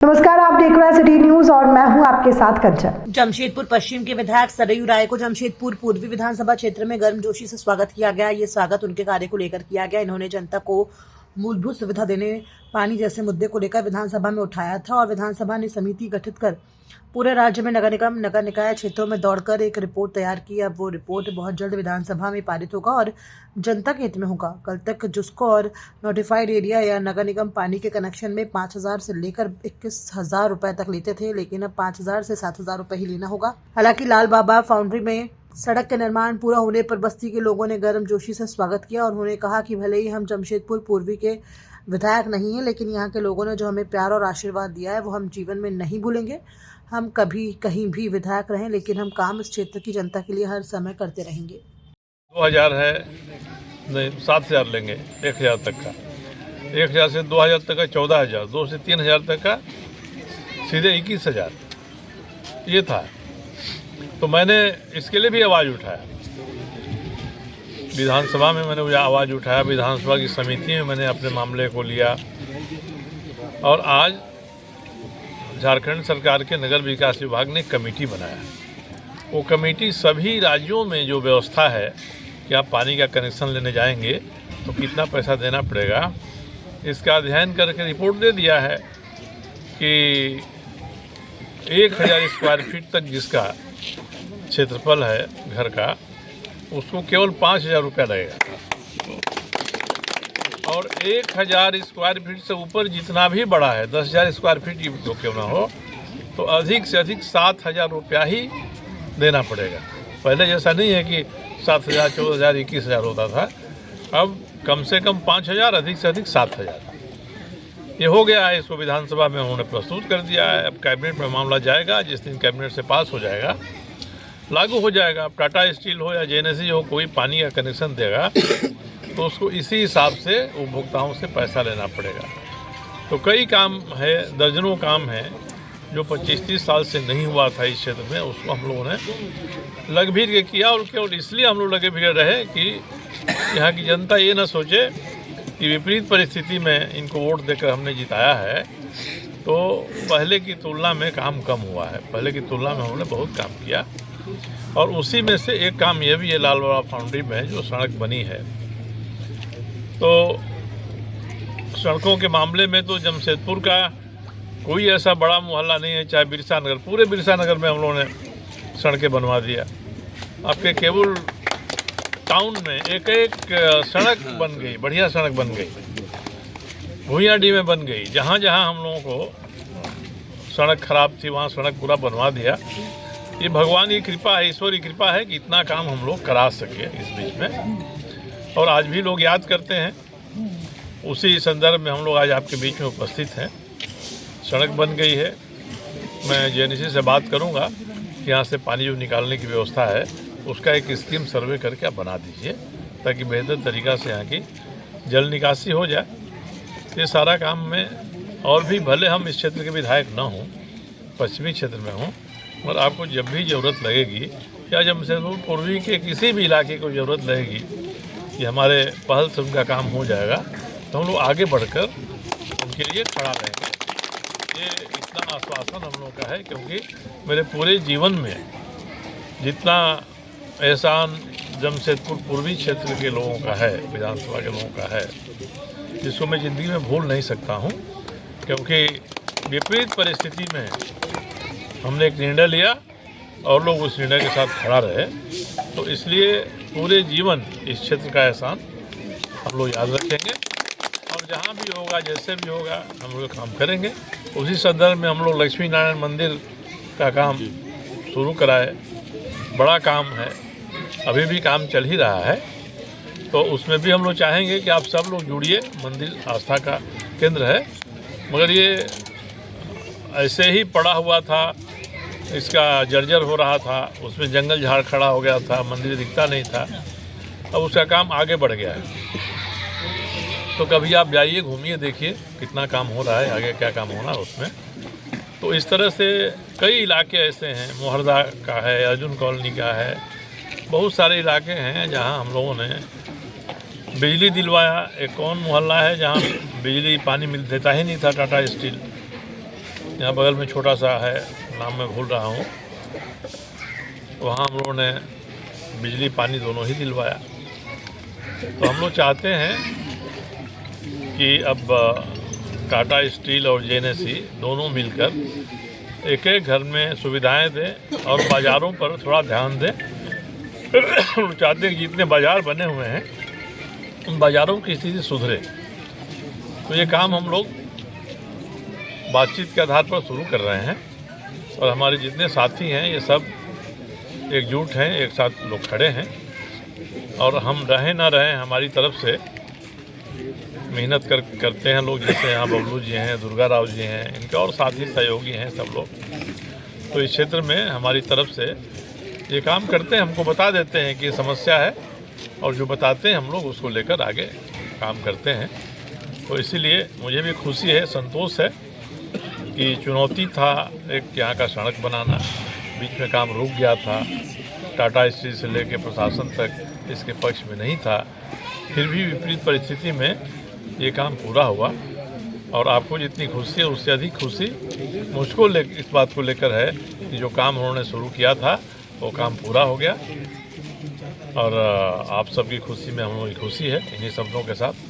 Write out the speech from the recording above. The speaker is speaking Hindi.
नमस्कार, आप देख रहे हैं सिटी न्यूज और मैं हूं आपके साथ कंचन। जमशेदपुर पश्चिम के विधायक सरयू राय को जमशेदपुर पूर्वी विधानसभा क्षेत्र में गर्मजोशी से स्वागत किया गया। ये स्वागत उनके कार्य को लेकर किया गया। इन्होंने जनता को मूलभूत सुविधा देने, पानी जैसे मुद्दे को लेकर विधानसभा में उठाया था और विधानसभा ने समिति गठित कर पूरे राज्य में नगर निगम, नगर निकाय क्षेत्रों में दौड़कर एक रिपोर्ट तैयार की। अब वो रिपोर्ट बहुत जल्द विधानसभा में पारित होगा और जनता के हित में होगा। कल तक जुस्को और नोटिफाइड एरिया या नगर निगम पानी के कनेक्शन में 5,000 से लेकर 21,000 रुपए तक लेते थे, लेकिन अब 5,000 से 7,000 रुपए ही लेना होगा। हालांकि लाल बाबा फाउंड्री में सड़क का निर्माण पूरा होने पर बस्ती के लोगों ने गर्मजोशी से स्वागत किया और उन्होंने कहा कि भले ही हम जमशेदपुर पूर्वी के विधायक नहीं हैं, लेकिन यहाँ के लोगों ने जो हमें प्यार और आशीर्वाद दिया है वो हम जीवन में नहीं भूलेंगे। हम कभी कहीं भी विधायक रहें, लेकिन हम काम इस क्षेत्र की जनता के लिए हर समय करते रहेंगे। 2,000 है, नहीं 7,000 लेंगे, 1,000 तक का, 1,000 से 2,000 तक का 14,000, 2 से 3,000 तक का सीधे 21,000 ये था। तो मैंने इसके लिए भी आवाज़ उठाया, विधानसभा में मैंने आवाज़ उठाया, विधानसभा की समिति में मैंने अपने मामले को लिया और आज झारखंड सरकार के नगर विकास विभाग ने कमेटी बनाया। वो कमेटी सभी राज्यों में जो व्यवस्था है कि आप पानी का कनेक्शन लेने जाएंगे तो कितना पैसा देना पड़ेगा, इसका अध्ययन करके रिपोर्ट दे दिया है कि 1,000 स्क्वायर फीट तक जिसका क्षेत्रफल है घर का, उसको केवल 5,000 रुपया लगेगा और 1,000 स्क्वायर फीट से ऊपर जितना भी बड़ा है, 10,000 स्क्वायर फीट जो क्यों ना हो, तो अधिक से अधिक 7,000 रुपया ही देना पड़ेगा। पहले जैसा नहीं है कि 7,000, 14,000, 21,000 होता था। अब कम से कम 5,000, अधिक से अधिक 7,000 ये हो गया है। इसको विधानसभा में उन्होंने प्रस्तुत कर दिया है। अब कैबिनेट में मामला जाएगा, जिस दिन कैबिनेट से पास हो जाएगा लागू हो जाएगा। अब टाटा स्टील हो या जेएनएससी हो, कोई पानी का कनेक्शन देगा तो उसको इसी हिसाब से उपभोक्ताओं से पैसा लेना पड़ेगा। तो कई काम है, दर्जनों काम है जो 25-30 साल से नहीं हुआ था इस क्षेत्र में, उसको हम लोगों ने लग भीड़ के किया। और केवल इसलिए हम लोग लगे भीड़ रहे कि यहाँ की जनता ये ना सोचे कि विपरीत परिस्थिति में इनको वोट देकर हमने जिताया है तो पहले की तुलना में काम कम हुआ है। पहले की तुलना में हमने बहुत काम किया और उसी में से एक काम ये भी है, लाल बाबा फाउंड्री में जो सड़क बनी है, तो सड़कों के मामले में तो जमशेदपुर का कोई ऐसा बड़ा मोहल्ला नहीं है, चाहे बिरसा नगर, पूरे बिरसा नगर में हम लोगों ने सड़कें बनवा दिया। आपके केवल टाउन में एक सड़क बन गई, बढ़िया सड़क बन गई, भूयाडी में बन गई। जहाँ जहाँ हम लोगों को सड़क खराब थी वहाँ सड़क पूरा बनवा दिया। ये भगवान की कृपा है, ईश्वर की कृपा है कि इतना काम हम लोग करा सके इस बीच में, और आज भी लोग याद करते हैं। उसी संदर्भ में हम लोग आज आपके बीच में उपस्थित हैं। सड़क बन गई है, मैं जेएनएससी से बात करूंगा कि यहाँ से पानी जो निकालने की व्यवस्था है उसका एक स्कीम सर्वे करके आप बना दीजिए ताकि बेहतर तरीक़ा से यहाँ की जल निकासी हो जाए। ये सारा काम में और भी, भले हम इस क्षेत्र के विधायक न हों, पश्चिमी क्षेत्र में हों, और आपको जब भी ज़रूरत लगेगी या जमशेदपुर पूर्वी के किसी भी इलाके को ज़रूरत लगेगी कि हमारे पहल से उनका काम हो जाएगा तो हम लोग आगे बढ़कर उनके लिए खड़ा रहेंगे। ये इतना आश्वासन हम लोग का है क्योंकि मेरे पूरे जीवन में जितना एहसान जमशेदपुर पूर्वी क्षेत्र के लोगों का है, विधानसभा के लोगों का है, जिसको मैं ज़िंदगी में भूल नहीं सकता हूँ। क्योंकि विपरीत परिस्थिति में हमने एक निर्णय लिया और लोग उस निर्णय के साथ खड़ा रहे, तो इसलिए पूरे जीवन इस क्षेत्र का एहसान हम लोग याद रखेंगे और जहाँ भी होगा, जैसे भी होगा, हम लोग काम करेंगे। उसी संदर्भ में हम लोग लक्ष्मी नारायण मंदिर का काम शुरू कराए, बड़ा काम है, अभी भी काम चल ही रहा है, तो उसमें भी हम लोग चाहेंगे कि आप सब लोग जुड़िए। मंदिर आस्था का केंद्र है, मगर ये ऐसे ही पड़ा हुआ था, इसका जर्जर हो रहा था, उसमें जंगल झाड़ खड़ा हो गया था, मंदिर दिखता नहीं था। अब उसका काम आगे बढ़ गया है, तो कभी आप जाइए, घूमिए, देखिए कितना काम हो रहा है, आगे क्या काम होना है उसमें। तो इस तरह से कई इलाके ऐसे हैं, मोहरदा का है, अर्जुन कॉलोनी का है, बहुत सारे इलाके हैं जहां हम लोगों ने बिजली दिलवाया। एक कौन मोहल्ला है जहां बिजली पानी मिल देता ही नहीं था, टाटा स्टील। यहाँ बगल में छोटा सा है, नाम मैं भूल रहा हूँ, वहाँ हम लोगों ने बिजली पानी दोनों ही दिलवाया। तो हम लोग चाहते हैं कि अब टाटा स्टील और जेएनएससी दोनों मिलकर एक एक घर में सुविधाएं दें और बाज़ारों पर थोड़ा ध्यान दें। हम चाहते हैं कि जितने बाज़ार बने हुए हैं उन बाज़ारों की स्थिति सुधरे। तो ये काम हम लोग बातचीत के आधार पर शुरू कर रहे हैं और हमारे जितने साथी हैं ये सब एकजुट हैं, एक साथ लोग खड़े हैं और हम रहें ना रहें हमारी तरफ से मेहनत करते हैं लोग। जैसे यहाँ बबलू जी हैं, दुर्गा राव जी हैं, इनके और साथी सहयोगी हैं सब लोग। तो इस क्षेत्र में हमारी तरफ से ये काम करते हैं, हमको बता देते हैं कि ये समस्या है और जो बताते हैं हम लोग उसको लेकर आगे काम करते हैं। तो इसीलिए मुझे भी खुशी है, संतोष है कि चुनौती था एक यहाँ का सड़क बनाना, बीच में काम रुक गया था, टाटा स्टील से लेकर प्रशासन तक इसके पक्ष में नहीं था, फिर भी विपरीत परिस्थिति में ये काम पूरा हुआ। और आपको जितनी खुशी है उससे अधिक खुशी मुझको इस बात को लेकर है कि जो काम उन्होंने शुरू किया था वो काम पूरा हो गया और आप सबकी खुशी में हम लोगों की खुशी है। इन्हीं शब्दों के साथ